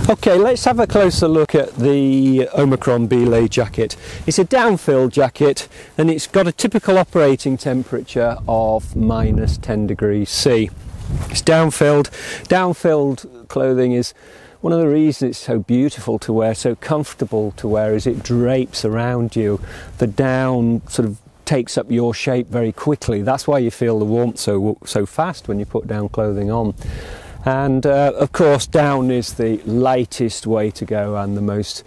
Okay, let's have a closer look at the Omicron Belay jacket. It's a down-filled jacket and it's got a typical operating temperature of -10 degrees C. It's down-filled. Down-filled clothing is one of the reasons it's so beautiful to wear, so comfortable to wear, is it drapes around you. The down sort of takes up your shape very quickly. That's why you feel the warmth so fast when you put down clothing on. And of course down is the lightest way to go and the most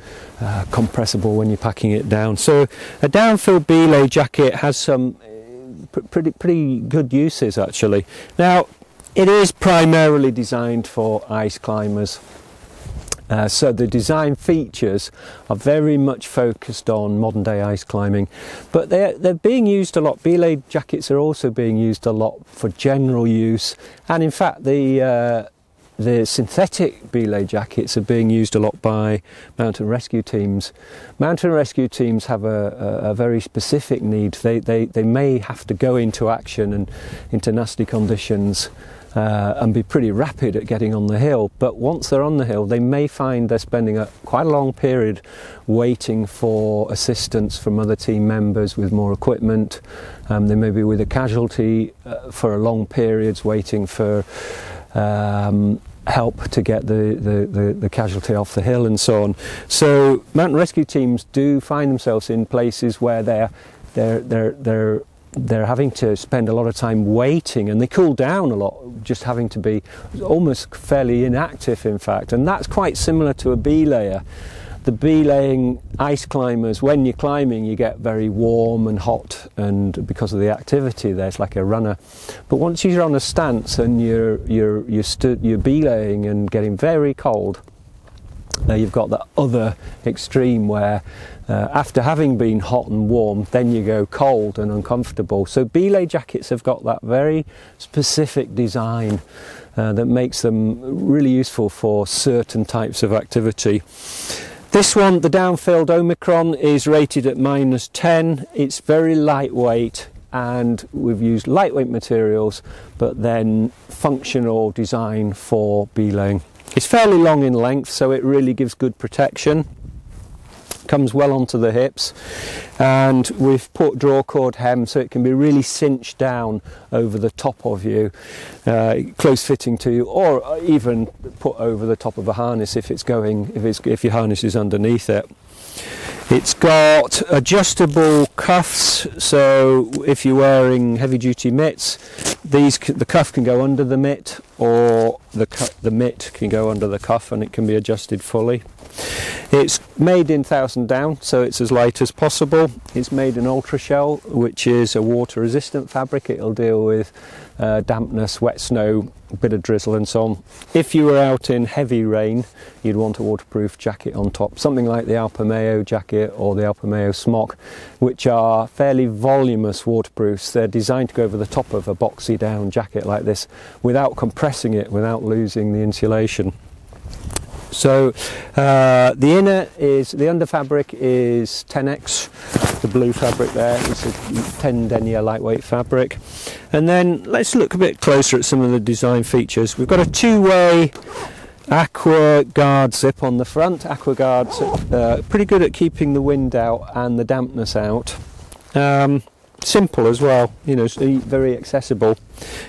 compressible when you're packing it down. So a down-filled Belay jacket has some pretty good uses actually. Now it is primarily designed for ice climbers. So the design features are very much focused on modern day ice climbing, but they're being used a lot. Belay jackets are also being used a lot for general use, and in fact the synthetic Belay jackets are being used a lot by mountain rescue teams. Mountain rescue teams have a very specific need. They may have to go into action and into nasty conditions and be pretty rapid at getting on the hill, but once they're on the hill they may find they're spending quite a long period waiting for assistance from other team members with more equipment. They may be with a casualty for a long periods waiting for help to get the casualty off the hill and so on. So mountain rescue teams do find themselves in places where they're having to spend a lot of time waiting, and they cool down a lot, just having to be almost fairly inactive in fact, and that's quite similar to a belayer. The belaying ice climbers, when you're climbing you get very warm and hot, and because of the activity there it's like a runner, but once you're on a stance and you're belaying and getting very cold, you've got the other extreme where after having been hot and warm then you go cold and uncomfortable. So Belay jackets have got that very specific design that makes them really useful for certain types of activity. This one, the down-filled Omicron, is rated at -10. It's very lightweight and we've used lightweight materials but then functional design for belaying. It's fairly long in length, so it really gives good protection. Comes well onto the hips, and we've put draw cord hem so it can be really cinched down over the top of you, close fitting to you, or even put over the top of a harness if your harness is underneath it. It's got adjustable cuffs, so if you're wearing heavy duty mitts, the cuff can go under the mitt, or the mitt can go under the cuff and it can be adjusted fully. It's made in 1000 down, so it's as light as possible. It's made in ultra shell, which is a water resistant fabric. It'll deal with dampness, wet snow, a bit of drizzle and so on. If you were out in heavy rain, you'd want a waterproof jacket on top, something like the Alpe Mayo jacket or the Alpe Mayo smock, which are fairly voluminous waterproofs. They're designed to go over the top of a boxy down jacket like this without compressing it, without losing the insulation. So the under fabric is 10X, the blue fabric there is a 10 denier lightweight fabric. And then let's look a bit closer at some of the design features. We've got a two-way Aqua Guard zip on the front. Aqua Guard's pretty good at keeping the wind out and the dampness out. Simple as well, you know, very accessible.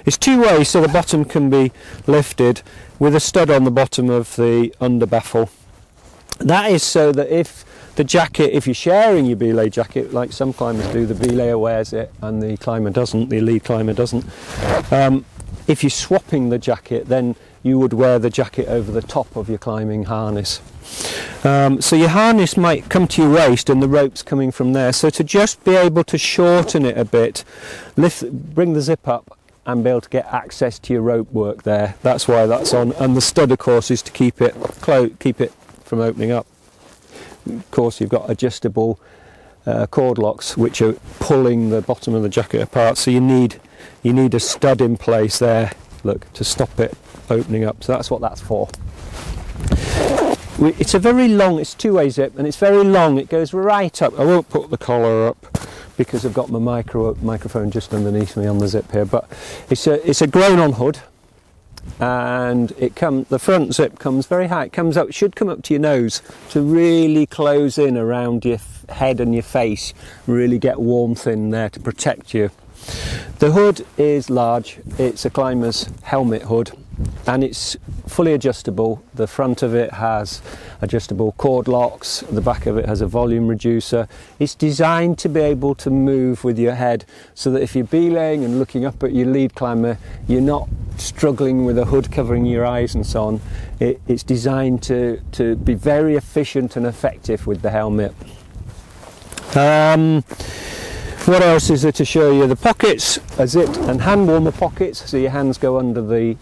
It's two-way, so the bottom can be lifted with a stud on the bottom of the under baffle. That is so that if you're sharing your belay jacket, like some climbers do, the belayer wears it and the climber doesn't, the lead climber doesn't. If you're swapping the jacket, then you would wear the jacket over the top of your climbing harness. So your harness might come to your waist and the rope's coming from there, so to just be able to shorten it a bit, bring the zip up and be able to get access to your rope work there. That's why that's on, and the stud of course is to keep it from opening up. Of course you've got adjustable cord locks which are pulling the bottom of the jacket apart, so you need a stud in place there, look, to stop it opening up, so that's what that's for. It's a very long, it's two-way zip and it's very long, it goes right up. I won't put the collar up because I've got my microphone just underneath me on the zip here, but it's a grown-on hood. and the front zip comes very high. It comes up, should come up to your nose to really close in around your head and your face, really get warmth in there to protect you. The hood is large. It's a climber's helmet hood, and it's fully adjustable. The front of it has adjustable cord locks, the back of it has a volume reducer. It's designed to be able to move with your head, so that if you're belaying and looking up at your lead climber, you're not struggling with a hood covering your eyes and so on. It's designed to be very efficient and effective with the helmet. What else is there to show you? The pockets are zipped and hand warmer pockets, so your hands go under the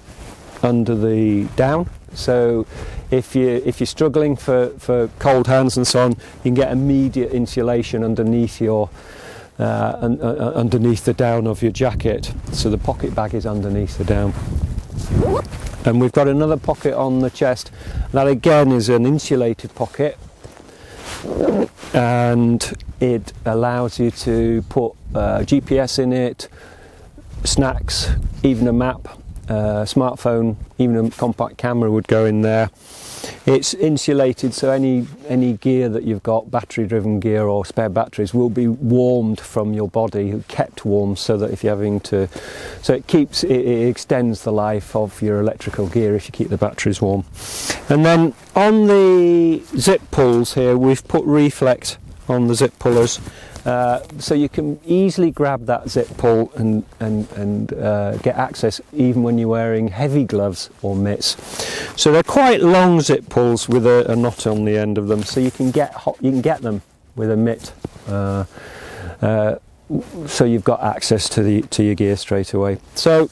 down. So if you're struggling for cold hands and so on, you can get immediate insulation underneath your underneath the down of your jacket. So the pocket bag is underneath the down. And we've got another pocket on the chest. That again is an insulated pocket, and it allows you to put GPS in it, snacks, even a map, smartphone, even a compact camera would go in there. It's insulated, so any gear that you've got, battery-driven gear or spare batteries, will be warmed from your body, kept warm, so that if you're having to, so it extends the life of your electrical gear if you keep the batteries warm. And then on the zip pulls here, we've put reflect on the zip pullers, so you can easily grab that zip pull and get access even when you're wearing heavy gloves or mitts. So they're quite long zip pulls with a knot on the end of them, so you can get them with a mitt. So you've got access to your gear straight away. So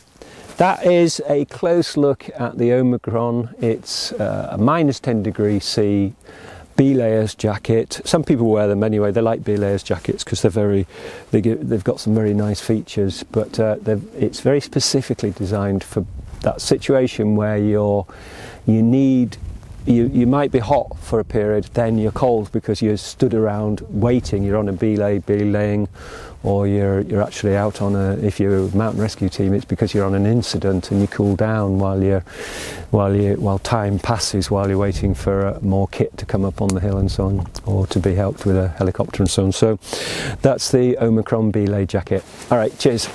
that is a close look at the Omicron. It's a -10 degrees C belayer's jacket. Some people wear them anyway. They like belayer's jackets because they've got some very nice features, but it's very specifically designed for that situation where you might be hot for a period, then you're cold because you're stood around waiting. You're on a belaying, or you're actually out on if you're a mountain rescue team, it's because you're on an incident and you cool down while time passes, while you're waiting for more kit to come up on the hill and so on, or to be helped with a helicopter and so on. So that's the Omicron belay jacket. All right, cheers.